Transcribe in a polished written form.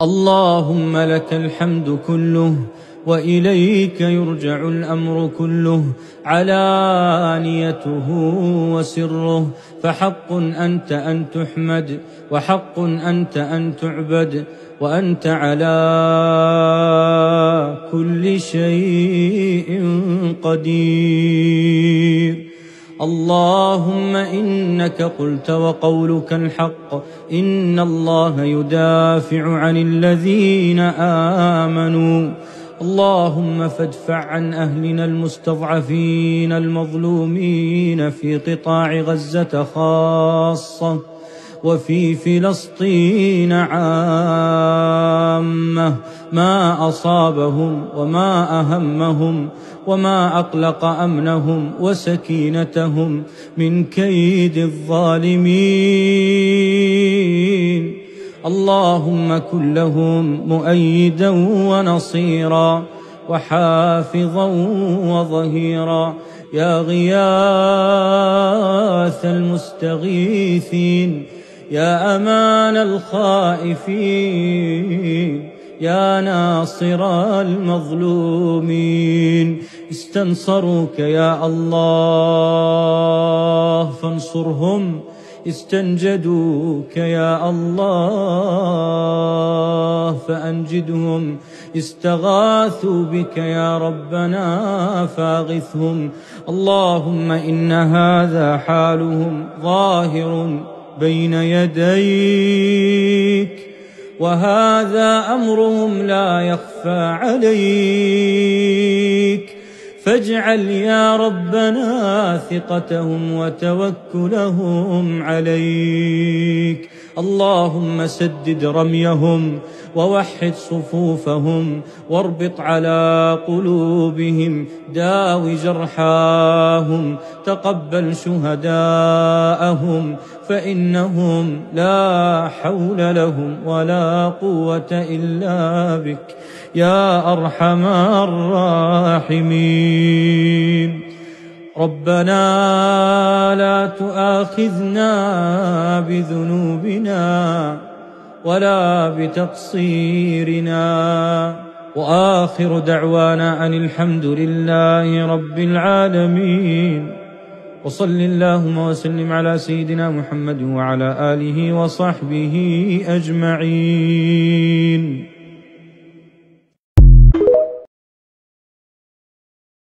اللهم لك الحمد كله وإليك يرجع الأمر كله، علانيته وسره، فحق أنت أن تحمد، وحق أنت أن تعبد، وأنت على كل شيء قدير. اللهم إنك قلت وقولك الحق، إن الله يدافع عن الذين آمنوا. اللهم فادفع عن أهلنا المستضعفين المظلومين في قطاع غزة خاصة، وفي فلسطين عامة، ما أصابهم وما أهمهم وما أقلق أمنهم وسكينتهم من كيد الظالمين. اللهم كن لهم مؤيدا ونصيرا وحافظا وظهيرا، يا غياث المستغيثين، يا أمان الخائفين، يا ناصر المظلومين. استنصروك يا الله فانصرهم، استنجدوك يا الله فأنجدهم، استغاثوا بك يا ربنا فاغثهم. اللهم إن هذا حالهم ظاهر بين يديك، وهذا أمرهم لا يخفى عليك، فاجعل يا ربنا ثقتهم وتوكلهم عليك. اللهم سدد رميهم ووحد صفوفهم، واربط على قلوبهم، داو جرحاهم، تقبل شهداءهم، فإنهم لا حول لهم ولا قوة إلا بك يا أرحم الراحمين. ربنا لا تؤاخذنا بذنوبنا ولا بتقصيرنا، وآخر دعوانا أن الحمد لله رب العالمين. وصل اللهم وسلم على سيدنا محمد وعلى آله وصحبه أجمعين.